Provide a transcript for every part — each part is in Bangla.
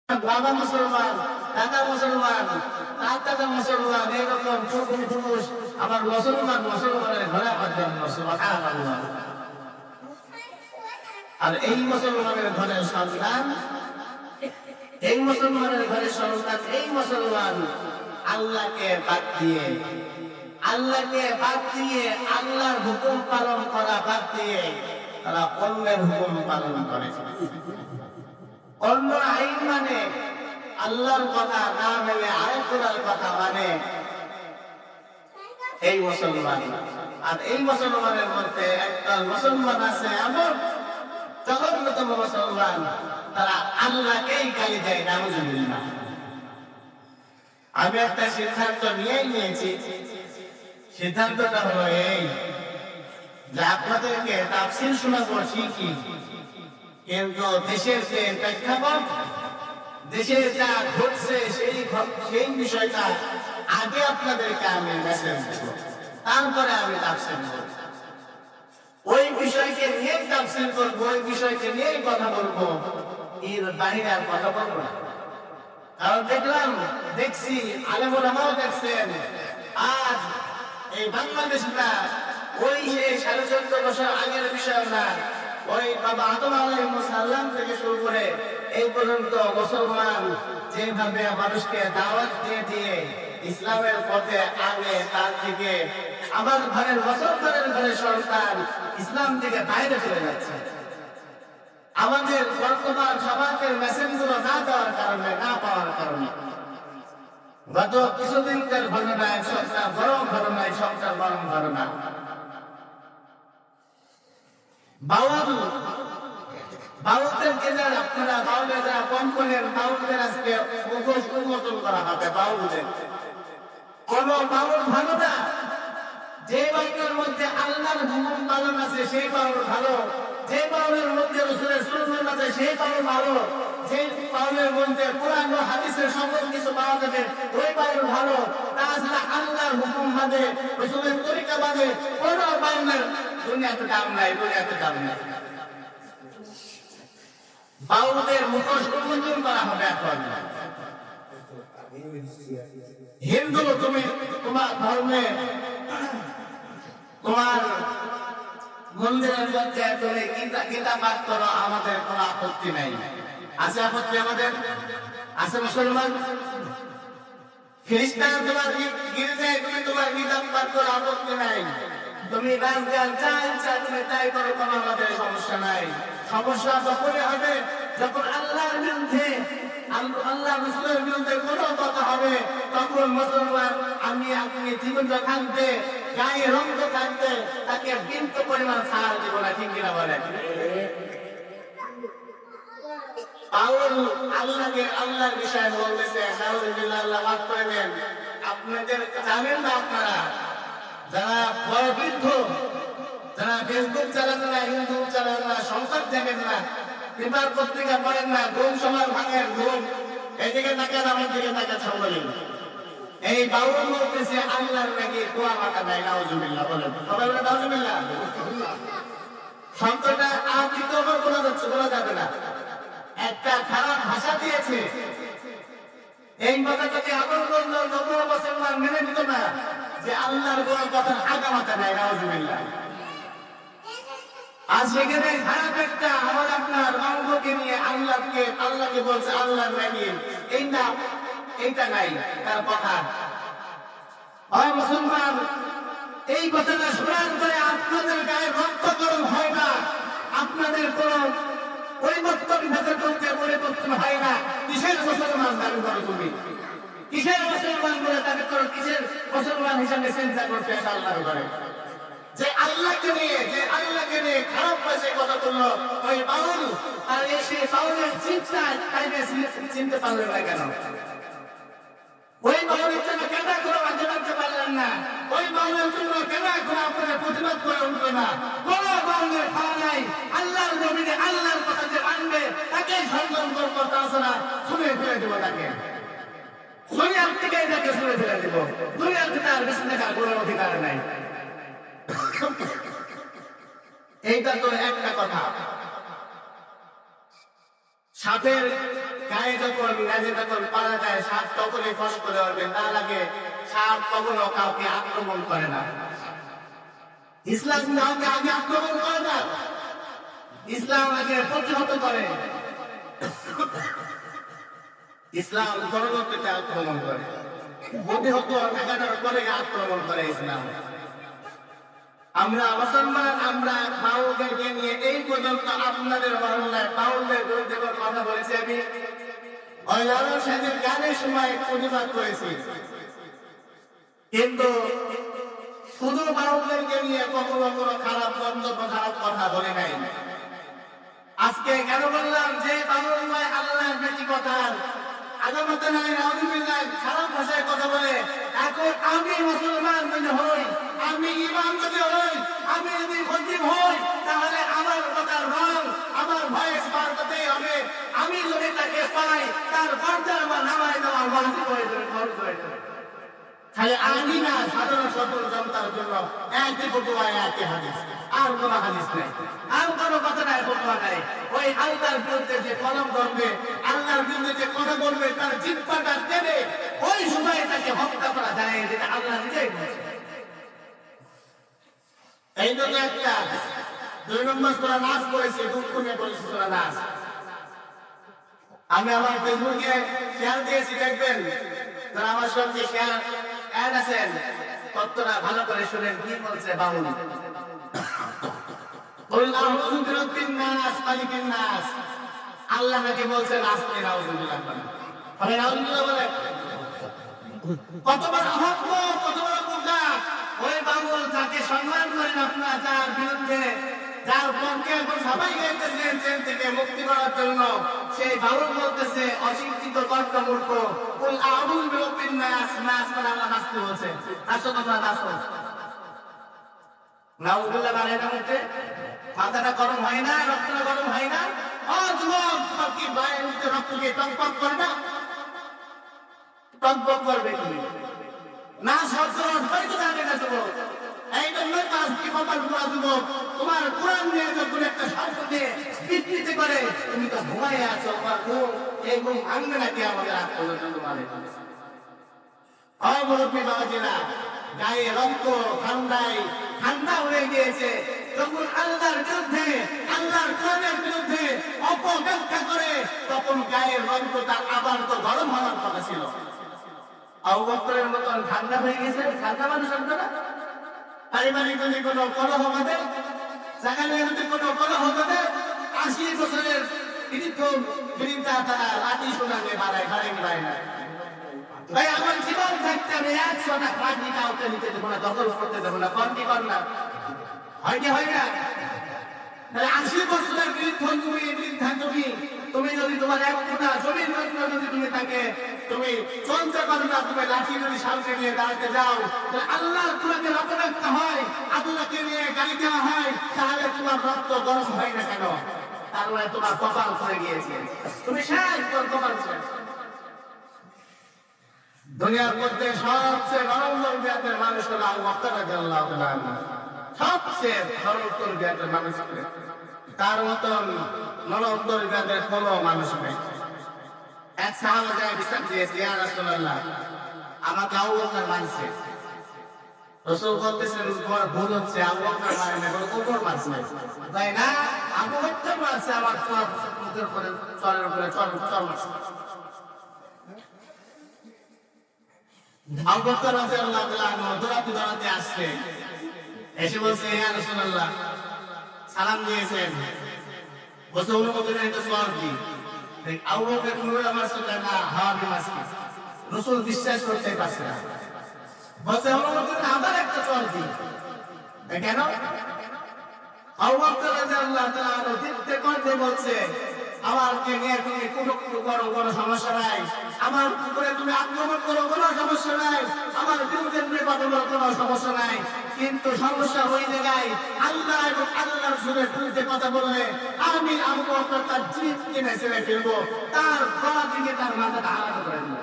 বাবা মুসলমান, দাদা মুসলমান, তার দাদা মুসলমান, এরকম পুরুষ আমার মুসলমানের ঘরে সুবহানাল্লাহ। আর এই মুসলমানের ঘরের সন্তান, এই মুসলমানের ঘরের সন্তান, এই মুসলমান আল্লাহকে বাদ দিয়ে আল্লাহর হুকুম পালন করা বাদ দিয়ে তারা অন্যের হুকুম পালন করে। অন্য আইন মানে, আল্লাহর কথা না মেনে আরেকজনের কথা মানে এই মুসলমান। আর এই মুসলমানের মধ্যে একটা মুসলমান আছে এমন জঘন্যতম মুসলমান, তারা আল্লাহকেই গালি দেয়, নাউজুবিল্লাহ। আমি একটা সিদ্ধান্ত নিয়েছি। সিদ্ধান্তটা হলো এই যে আপনাদেরকে তাফসীর শোনাবো ঠিকই, কিন্তু দেশের যে প্রেক্ষাপট, দেশে যা ঘটছে সেই বিষয়টা আগে আপনাদেরকে আমি মেসেজ দেব, তারপরে আমি তাফসীর করব। ওই বিষয়কে নিয়ে তাফসীর করব, ওই বিষয়কে নিয়েই কথা বলবো, এর বাইরে আর কথা বলবো না। কারণ দেখছি আলেম ওলামাও দেখছেন, আজ এই বাংলাদেশটা ওই 14.5 বছর আগের বিষয় না। ওই বাবা আদম আলাইহিস সালাম থেকে শুরু করে এই পর্যন্ত মুসলমান যেভাবে মানুষকে দাওয়াত দিয়ে ইসলামের পথে আগে, তার থেকে আমার ঘরের মুসলমানের ঘরের সন্তান ইসলাম থেকে বাইরে চলে যাচ্ছে। আমাদের বর্তমান সমাজের মেসেজগুলো না দেওয়ার কারণে, না পাওয়ার কারণে গত কিছুদিনকার ঘটনায় সবটার বরং ঘটনায় সবটার বরং ঘটনা বাউলদেরকে যারা আপনারা বাউলের যারা কম করেন, বাউলদের আজকে উন্মোচন করা হবে। বাউলদের কোন বাউল ভালো না, যে বাউলের মধ্যে আল্লাহর হুকুম পালন আছে সেই বাউল ভালো, যে বাউলের মধ্যে রাসূলের সুন্নাত আছে সেই বাউল ভালো, যে বাউলের মধ্যে কোরআন ও হাদিসের সকল কিছু পাওয়া যাবে ওই বাউল ভালো। তাছাড়া আল্লাহর হুকুম বাদে, রাসূলের তরিকা বাদে কোন বাউলের দুনিয়াতে দাম নাই, দুনিয়াতে দাম নাই। বাউলদের মুখোশ উন্মোচন করা হবে। এখন হিন্দু, তুমি তোমার ধর্মে, তোমার মন্দিরের মধ্যে তুমি গীতা পাঠ করো, আমাদের কোনো আপত্তি নাই। আছে আপত্তি আমাদের? আছে মুসলমান খ্রিস্টান তোমার গির্জায় তুমি তোমার গীতা পাঠ করো, আপত্তি নাই। তুমি গান গান যা ইচ্ছা তুমি তাই করো, কোনো আমাদের সমস্যা নাই। সমস্যা তখনই হবে যখন আল্লাহর বিরুদ্ধে, আল্লাহ রাসূলের বিরুদ্ধে কোনো কথা হবে, তখন মুসলমান আমি আপনি জীবনটা থাকতে, গায়ে রক্ত থাকতে তাকে বিন্দু পরিমাণ ছাড় দিব না। ঠিক কিনা বলেন? বাউল আল্লাহর বিষয়ে বলতেছে, নাউজুবিল্লাহ, আল্লাহ মাফ করে দেন। আপনাদের জানেন না, আপনারা যারা বয়োবৃদ্ধ, যারা ফেসবুক চালান না, ইউটিউব চালান না, সংসার দেখেন না, পেপার পত্রিকা পড়েন না, ঘুম সময় ভাঙেন, ঘুম এদিকে তাকান, আমার দিকে তাকান, সকলে এই বাউল বলতেছে আল্লাহর নাকি দোয়া মাথা নাই। নাউজুবিল্লাহ বলেন, সবাই বলে নাউজুবিল্লাহ। শব্দটা দ্বিতীয়বার বলা যাবে না, একটা খারাপ ভাষা দিয়েছে। এই কথা যদি আমল করলো তবুও মুসলমান মেনে নিত না যে আল্লাহর কোনো কথা আগা মাথা নাই। নাউজুবিল্লাহ। আর সেখানে খারাপ একটা আমার আপনার অঙ্গকে নিয়ে আল্লাহকে বলছে আল্লাহর নাকি এইটা নাই তার কথা। মুসলমান, এই কথাটা শোনার পরে আপনাদের গায়ে রক্ত গরম হয় না, আপনাদের কোন পরিবর্তন পরিবর্তন হয় না। কিসের মুসলমান দাবি করো তুমি? কিসের মুসলমান বলে দাবি করো? কিসের মুসলমান হিসাবে চিন্তা করতে আল্লাহর ঘরে? যে আল্লাহকে নিয়ে খারাপ ভাষায় কথা বললো ওই বাউল, আর এসে বাউলের চিনতে পারলেন না কেন? ওই বাউলের জন্য কেন কোনো আন্দোলনকে পারলেন না? ওই বাউলের জন্য কেন কোনো আপনারা প্রতিবাদ করে উঠবে না? কোন বাউলের পাওয়া নাই। আল্লাহর নবীকে আল্লাহর কথা যে মানবে তাকে সম্মান করবো, তাছাড়া শুনে ফেলে দেবো তাকে। দুনিয়ার থেকে তাকে শুনে ফেলে দেবো। দুনিয়ার থেকে আর বেশি দেখার কোনো অধিকার নাই। এইটা তো একটা কথা। সাপের গায়ে যখন যখন গাছে যখন পালা যায় সাপ তখনই ফস করে উঠবে, তা লাগে সাপ কখনো কাউকে আক্রমণ করে না। ইসলাম কাউকে আগে আক্রমণ করে না, ইসলাম আগে প্রতিহত করে। ইসলাম পরবর্তীতে আক্রমণ করে, প্রতিহত করে আক্রমণ করে ইসলাম। আমরা মুসলমান, আমরা বাউলদেরকে নিয়ে এই পর্যন্ত আপনাদের মহল্লায় বাউলদের বিরুদ্ধে কথা বলেছি আমি, সেদিন গানের সময় প্রতিবাদ করেছি, কিন্তু শুধু বাউলদেরকে নিয়ে কখনো কোনো খারাপ মন্তব্য খারাপ কথা বলে নাই। আজকে কেন বললাম যে বাউল নয় আল্লাহর বেশি কথা আগামত নাই, নাউযুবিল্লাহ খারাপ ভাষায় কথা বলে। এখন আমি মুসলমান যদি হই, আমি ইমাম যদি হই, আমি যদি খতিব হই, তাহলে আমার কথার রং আমার ভয়েস বার করতেই হবে। আমি যদি তাকে পাই, তার পর্দা আমার নামায় দেওয়া ওয়াজিব হয়ে যাবে, ফরজ হয়ে যাবে। খালি আমি না, সাধারণ সকল জনতার জন্য একই ফতোয়া একই হাদিস, আর কোন হাদিস নাই, আর কোন কথা নাই, ফতোয়া নাই। ওই আল্লাহর বিরুদ্ধে যে কলম ধরবে, আল্লাহর বিরুদ্ধে যে কথা বলবে, তার জিহ্বাটা দেবে, ওই সময় তাকে হত্যা করা যায়, যেটা আল্লাহ নিজেই বলেছেন। এই জন্য একটা 2 নম্বর সূরা নাস পড়েছি, দুঃখমে বলেছি সূরা নাস। আমি আমার ফেসবুকে শেয়ার দিয়েছি, দেখবেন যারা আমার সঙ্গে শেয়ার অ্যাড আছেন, তত্ত্বটা ভালো করে শুনেন কি বলছে বাউল। আল্লাহ নাকি বলছেন আসলে নাউযুবিল্লাহ, মানে নাউযুবিল্লাহ বলে কত বড় অহংকার, কত বড় বোকা। ওই বাউল যাকে সম্মান করেন আপনারা, যার বিরুদ্ধে যার পক্ষে এখন সবাই গাইতেছেন জেল থেকে মুক্তি করার জন্য, সেই বাউল বলতেছে অশিক্ষিত কর্মমূর্খ, কুল আউযু বিরাব্বিন নাস, নাস মানে আল্লাহ নাসতে বলছে, আসো তোমরা নাসো। নাউযুবিল্লাহ মানে এটা মধ্যে মাথাটা গরম হয় না, রক্তটা গরম হয় না? ও যুবক, তোমার কি গায়ের মধ্যে রক্ত কি টকবক করে না? টকবক করবে তুমি না, শব্দ হয়তো জানে না যুবক। এই জন্যই তো আজকে কপাল পুরা যুবক, তোমার কোরআন নিয়ে যখন একটা শব্দ দিয়ে বিকৃতি করে, তুমি তো ঘুমাই আছো, তোমার ঘুম এই ঘুম ভাঙবে নাকি আমাদের আগ পর্যন্ত মানে অবরূপী বাবাজিরা, গায়ে রক্ত ঠান্ডায় ঠান্ডা হয়ে গিয়েছে। যখন আল্লাহর বিরুদ্ধে, আল্লাহর কোরআনের বিরুদ্ধে অপব্যাখ্যা করে, তখন গায়ের রক্তটা আবার তো গরম হওয়ার কথা ছিল। আবু বকরের মতন ঠান্ডা হয়ে গেছে, ঠান্ডা মানুষ আপনারা। পারিবারিক যদি কোনো কলহ হবে, সেখানে যদি কোনো কলহ হবে, 80 বছরের বৃদ্ধা তারা লাঠি শোনাকে বাড়ায় না। ভাই আমার জীবন থাকতে আমি 100টা লাঠি কাউকে নিতে দেবো না, দখল করতে দেবো না, কম কি কর না, হয় কি হয় না? 80 বছরের বৃদ্ধা তুমি যদি তোমার 1 ফুটা জমির মধ্যে যদি তুমি তাকে তুমি চলতে পারো না, তুমি লাঠি যদি সামনে নিয়ে দাঁড়াতে যাও, আল্লাহর তোমাকে অপব্যাখ্যা হয়, আল্লাহকে নিয়ে গালি দেওয়া হয়, তাহলে তোমার রক্ত গরম হয় না কেন? তার মানে তোমার কপাল পড়ে গিয়েছে, তুমি শেষ, কপাল শেষ। দুনিয়ার মধ্যে সবচেয়ে নরম জাতের মানুষ হলো আবু বকর রাদিয়াল্লাহু তাআলা, সবচেয়ে নরম জাতের মানুষ, তার মতন নরম জাতের কোনো মানুষ নেই। এক সাহাবা যায় বিচার দিয়েছে, ইয়া রাসূলুল্লাহ আমাকে আবু বকর মারছে। রাসূল বলতেছেন তোমার ভুল হচ্ছে, আবু বকর মারে না, উপর মারছে, তাই না? আবু বকর মারছে, আমার চোখের উপরে চরের উপরে চর মারছে। আবু বকর রাদিয়াল্লাহু তাআলা দৌড়াতে আসছে, এসে বলছে ইয়া রাসূলুল্লাহ, সালাম দিয়েছেন, বসে অনুমতি নেই তো সওয়াল কি? আবু বকর বলল আমার সাথে না, হ্যাঁ আমি মাসি। রাসূল বিশ্বাস করতে পারছে না, বসে অনুমতি না, আবার একটা সওয়াল কি? কেন? আবু বকর রাদিয়াল্লাহু তাআলা জিদ্দে করতে বলছে, আমাকে নিয়ে তুমি কুটুকুটু করো, কোনো সমস্যা নাই, আমার উপরে তুমি আক্রমণ করো, কোনো সমস্যা নাই, আমার বিরুদ্ধে তুমি কথা বলো, কোনো সমস্যা নাই, কিন্তু সমস্যা ওই জায়গায় আল্লাহ এবং আল্লাহর রাসূলের বিরুদ্ধে কথা বললে আমি আবু বকর তার জিদ কিনে ছেড়ে ফেলবো, তার গলা থেকে তার মাথাটা আলাদা করে দেবো।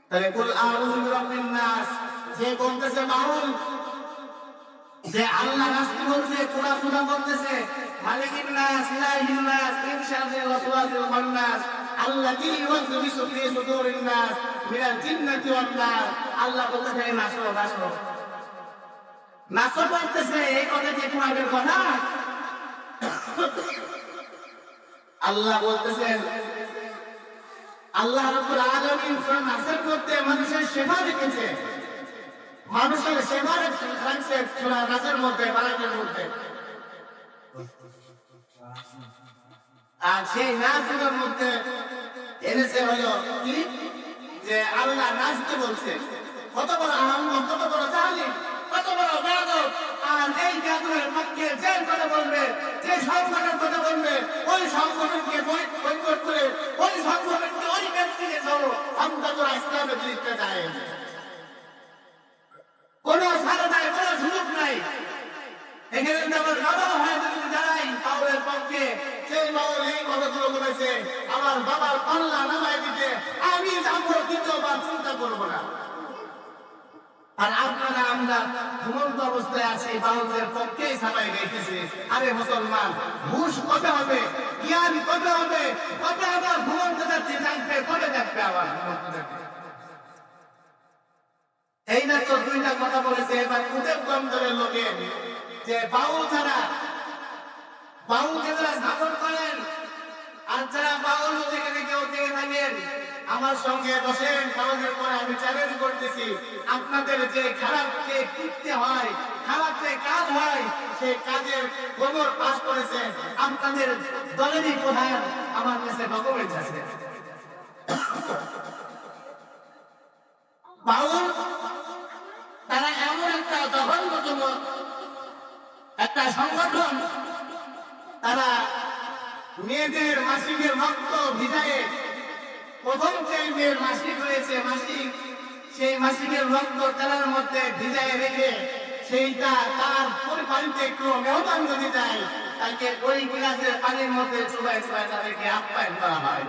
তাহলে কুল আউযু বিরাব্বিন নাস যে বলতেছে বাউল, যে আল্লাহ নাসকে বলছে, কোরআন বলতেছে মালিকিন নাস ইলাহিন নাস মিন শাররিল ওয়াসওয়াসিল খান্নাস আল্লাযী ইউওয়াসওয়িসু ফি সুদুরিন নাস মিনাল জিন্নাতি ওয়ান নাস। আল্লাহ বলতেছে নাসো নাসো নাসো বলতেছে, এই কথা কি কোরআনের কথা? আল্লাহ বলতেছেন, আল্লাহ রাব্বুল আলামিন সূরা নাসের মধ্যে মানুষের সেবা রেখেছে, মানুষের সেবা রাখছে সূরা নাসের মধ্যে, বারাকের মধ্যে। আর সেই নাসের মধ্যে এনেছে হলো কি, যে আল্লাহ নাসকে বলছে। কত বড় আহম্মক, কত বড় জালিম, কত বড় বেয়াদব! আর এই বেয়াদবের পক্ষে যে কথা বলবে, যে সংগঠনের কথা বলবে, ওই সংগঠনকে বয়কট করে, ওই সংগঠনকে, ওই ব্যক্তিকে ধরো অন্তত ইসলামের বিরুদ্ধে যায়। কোন সারা নাই, কোন সুযোগ নাই। এখানে আমার বাবা হয় যদি দাঁড়াই বাউলের পক্ষে, সেই বাউল এই কথাগুলো বলেছে, আমার বাবার পাল্লা নামায় দিতে আমি যাবো, দ্বিতীয়বার চিন্তা করবো না। আর আপনারা আমরা ঘুমন্ত অবস্থায় আছি, বাউলদের পক্ষেই সবাই গেছে। আরে মুসলমান, হুশ কবে হবে, জ্ঞান কবে হবে, কবে আবার ঘুমন্ত যাচ্ছে জানতে, কবে দেখবে আবার ঘুমন্ত যাচ্ছে। এই না তো দুইটা কথা বলেছে। এবার উদেব গন্ধরের লোকে যে বাউল ছাড়া, বাউলকে যারা শাসন করেন, আর যারা বাউল যেখানে কেউ থেকে থাকেন, আমার সঙ্গে বসেন, খাওয়ানোর পরে আমি চ্যালেঞ্জ করতেছি, আপনাদের যে খারাপ যে কৃত্য হয়, খারাপ যে কাজ হয়, সেই কাজের খবর পাস করেছে আপনাদের দলেরই প্রধান, আমার কাছে ডকুমেন্ট আছে। বাউল তারা এমন একটা জঘন্যতম একটা সংগঠন, তারা মেয়েদের মাসিকের রক্ত ভিজায়ে, প্রথম যে মেয়ের মাসিক হয়েছে, মাসিক, সেই মাসিকের রক্ত তেলার মধ্যে ভিজায় রেখে সেইটা তার পরিবারিতে একটু মেহমান যদি যায়, তাকে ওই গ্লাসের পানির মধ্যে চুবাই চুবাই তাদেরকে আপ্যায়ন করা হয়।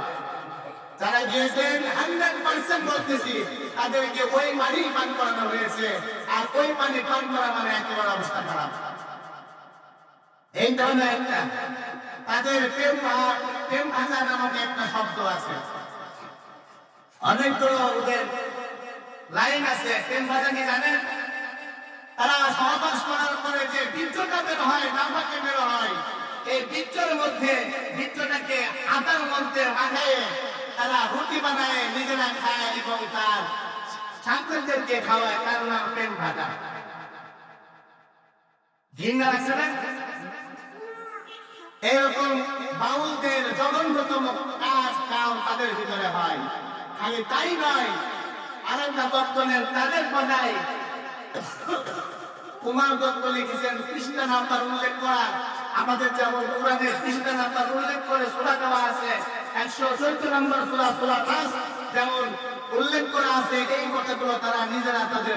যারা গিয়েছেন 100% বলতেছি, তাদেরকে ওই পানি পান করানো হয়েছে। আর ওই পানি পান করা মানে একেবারে অবস্থা খারাপ। এই ধরনের একটা তাদের প্রেম ভাষা নামক একটা শব্দ আছে, অনেকগুলো ওদের লাইন আছে। প্রেম ভাষা কি জানেন? তারা সহবাস করার পরে যে বীর্যটা বের হয়, নামাকে বের হয়, এই বীর্যের মধ্যে, বীর্যটাকে আটার মধ্যে মাখায় তারা রুটি বানায়, নিজেরা খায় এবং তার ছাত্রদেরকে খাওয়ায়। তার নাম প্রেম ভাষা। ঘৃণা লাগছে না? এরকম বাউলদের জঘন্যতম কাজ কাম তাদের ভিতরে হয়। খালি তাই নয়, আরেকটা দপ্তরের তাদের কথায় কুমার দত্ত লিখেছেন, পৃষ্ঠা নাম্বার উল্লেখ করা, আমাদের যেমন কোরআনের পৃষ্ঠা নাম্বার উল্লেখ করে সূরা দেওয়া আছে, 114 নম্বর সূরা, সূরা নাস যেমন উল্লেখ করা আছে, এই কথাগুলো তারা নিজেরা তাদের